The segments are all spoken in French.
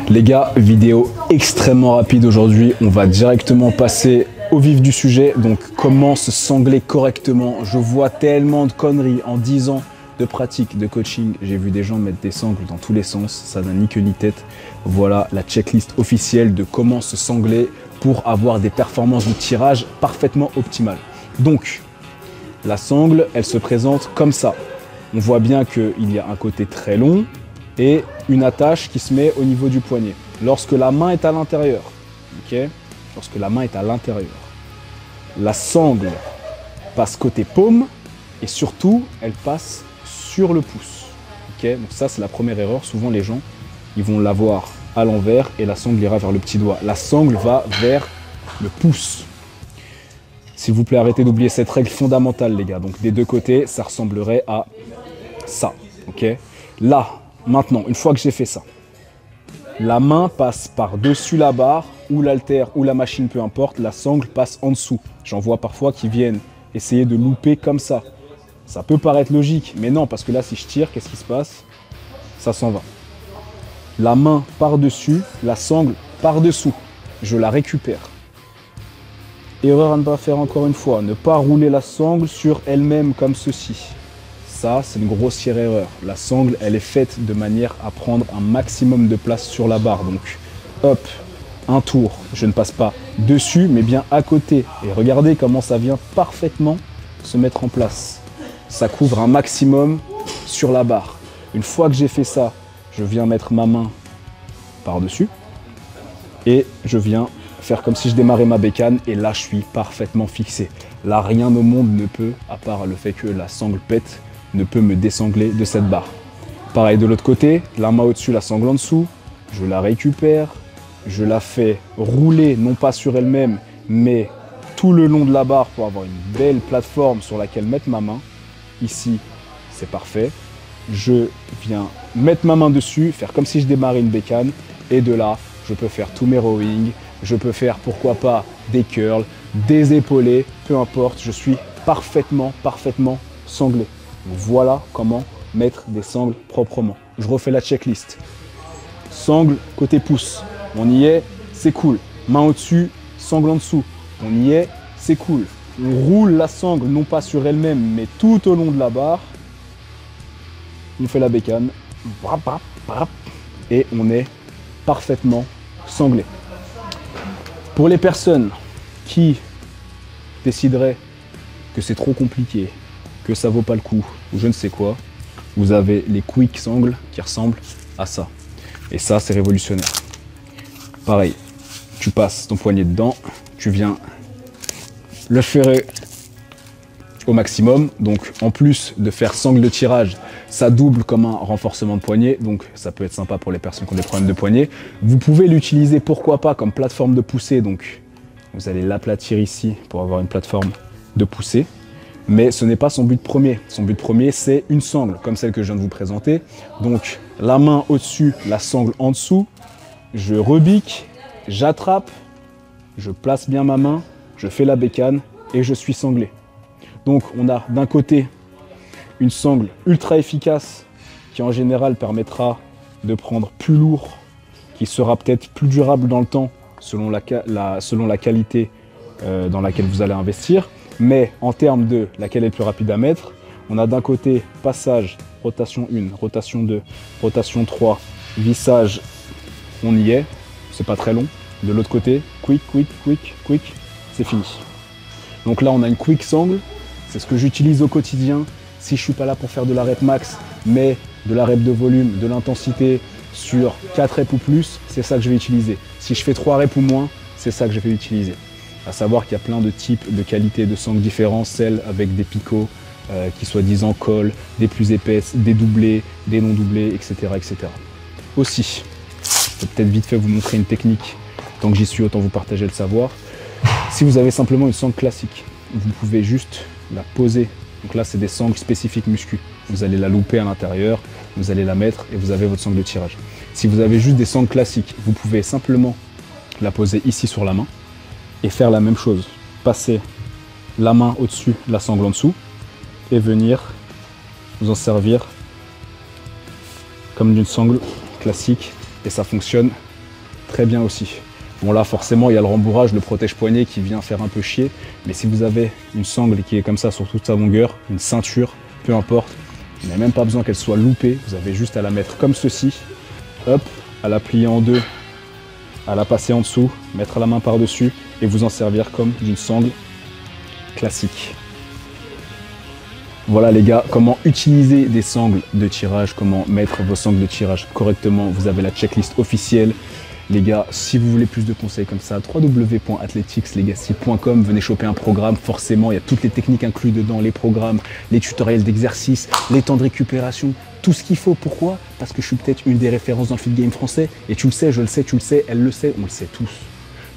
Les gars, vidéo extrêmement rapide aujourd'hui. On va directement passer au vif du sujet. Donc, comment se sangler correctement. Je vois tellement de conneries en 10 ans de pratique, de coaching. J'ai vu des gens mettre des sangles dans tous les sens. Ça n'a ni queue ni tête. Voilà la checklist officielle de comment se sangler pour avoir des performances de tirage parfaitement optimales. Donc, la sangle, elle se présente comme ça. On voit bien qu'il y a un côté très long et une attache qui se met au niveau du poignet. Lorsque la main est à l'intérieur, lorsque la main est à l'intérieur, la sangle passe côté paume et surtout, elle passe sur le pouce. Donc ça, c'est la première erreur. Souvent, les gens, ils vont l'avoir à l'envers et la sangle ira vers le petit doigt. La sangle va vers le pouce. S'il vous plaît, arrêtez d'oublier cette règle fondamentale, les gars. Donc, des deux côtés, ça ressemblerait à ça. Là, maintenant, une fois que j'ai fait ça, la main passe par-dessus la barre ou l'haltère ou la machine, peu importe. La sangle passe en dessous. J'en vois parfois qui viennent essayer de louper comme ça. Ça peut paraître logique, mais non, parce que là, si je tire, qu'est-ce qui se passe? Ça s'en va. La main par-dessus, la sangle par-dessous. Je la récupère. Erreur à ne pas faire encore une fois, ne pas rouler la sangle sur elle-même comme ceci. Ça, c'est une grossière erreur. La sangle, elle est faite de manière à prendre un maximum de place sur la barre. Donc, hop, un tour. Je ne passe pas dessus, mais bien à côté. Et regardez comment ça vient parfaitement se mettre en place. Ça couvre un maximum sur la barre. Une fois que j'ai fait ça, je viens mettre ma main par-dessus. Et je viens faire comme si je démarrais ma bécane. Et là, je suis parfaitement fixé. Là, rien au monde ne peut, à part le fait que la sangle pète, ne peut me désangler de cette barre. Pareil de l'autre côté, la main au-dessus, la sangle en dessous, je la récupère, je la fais rouler, non pas sur elle-même, mais tout le long de la barre pour avoir une belle plateforme sur laquelle mettre ma main. Ici, c'est parfait. Je viens mettre ma main dessus, faire comme si je démarrais une bécane, et de là, je peux faire tous mes rowing, je peux faire, pourquoi pas, des curls, des épaulés, peu importe, je suis parfaitement sanglé. Voilà comment mettre des sangles proprement. Je refais la checklist. Sangle côté pouce, on y est, c'est cool. Main au-dessus, sangle en dessous, on y est, c'est cool. On roule la sangle non pas sur elle-même, mais tout au long de la barre. On fait la bécane, et on est parfaitement sanglé. Pour les personnes qui décideraient que c'est trop compliqué, que ça vaut pas le coup, ou je ne sais quoi, vous avez les quick sangles qui ressemblent à ça. Et ça, c'est révolutionnaire. Pareil, tu passes ton poignet dedans, tu viens le ferrer au maximum. Donc, en plus de faire sangle de tirage, ça double comme un renforcement de poignet. Donc, ça peut être sympa pour les personnes qui ont des problèmes de poignet. Vous pouvez l'utiliser, pourquoi pas, comme plateforme de poussée. Donc, vous allez l'aplatir ici pour avoir une plateforme de poussée. Mais ce n'est pas son but premier. Son but premier, c'est une sangle, comme celle que je viens de vous présenter. Donc, la main au-dessus, la sangle en dessous. Je rebique, j'attrape, je place bien ma main, je fais la bécane et je suis sanglé. Donc, on a d'un côté une sangle ultra efficace qui, en général, permettra de prendre plus lourd, qui sera peut-être plus durable dans le temps selon la qualité dans laquelle vous allez investir. Mais en termes de laquelle est le plus rapide à mettre, on a d'un côté passage, rotation 1, rotation 2, rotation 3, vissage, on y est, c'est pas très long. De l'autre côté, quick, c'est fini. Donc là, on a une quick sangle, c'est ce que j'utilise au quotidien. Si je suis pas là pour faire de la rep max, mais de la rep de volume, de l'intensité sur 4 reps ou plus, c'est ça que je vais utiliser. Si je fais 3 reps ou moins, c'est ça que je vais utiliser. À savoir qu'il y a plein de types, de qualités de sangles différents, celles avec des picots qui soi-disant collent, des plus épaisses, des doublés, des non doublés, etc. Aussi, je peux peut-être vite fait vous montrer une technique. Tant que j'y suis, autant vous partager le savoir. Si vous avez simplement une sangle classique, vous pouvez juste la poser. Donc là, c'est des sangles spécifiques muscu. Vous allez la louper à l'intérieur, vous allez la mettre et vous avez votre sangle de tirage. Si vous avez juste des sangles classiques, vous pouvez simplement la poser ici sur la main et faire la même chose. Passer la main au-dessus, la sangle en dessous et venir vous en servir comme d'une sangle classique et ça fonctionne très bien aussi. Bon là forcément il y a le rembourrage, le protège-poignet qui vient faire un peu chier, mais si vous avez une sangle qui est comme ça sur toute sa longueur, une ceinture, peu importe, vous n'avez même pas besoin qu'elle soit loupée, vous avez juste à la mettre comme ceci, hop, à la plier en deux, à la passer en dessous, mettre la main par-dessus et vous en servir comme d'une sangle classique. Voilà les gars, comment utiliser des sangles de tirage, comment mettre vos sangles de tirage correctement. Vous avez la checklist officielle. Les gars, si vous voulez plus de conseils comme ça, www.athleticslegacy.com, venez choper un programme, forcément, il y a toutes les techniques incluses dedans, les programmes, les tutoriels d'exercice, les temps de récupération, tout ce qu'il faut. Pourquoi? Parce que je suis peut-être une des références dans le fit game français, et tu le sais, je le sais, tu le sais, elle le sait, on le sait tous.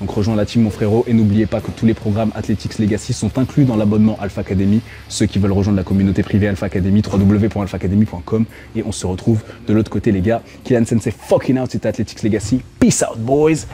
Donc rejoins la team mon frérot et n'oubliez pas que tous les programmes Athletics Legacy sont inclus dans l'abonnement Alpha Academy. Ceux qui veulent rejoindre la communauté privée Alpha Academy, www.alphaacademy.com et on se retrouve de l'autre côté les gars. Kylian Sensei fucking out, c'était Athletics Legacy. Peace out boys.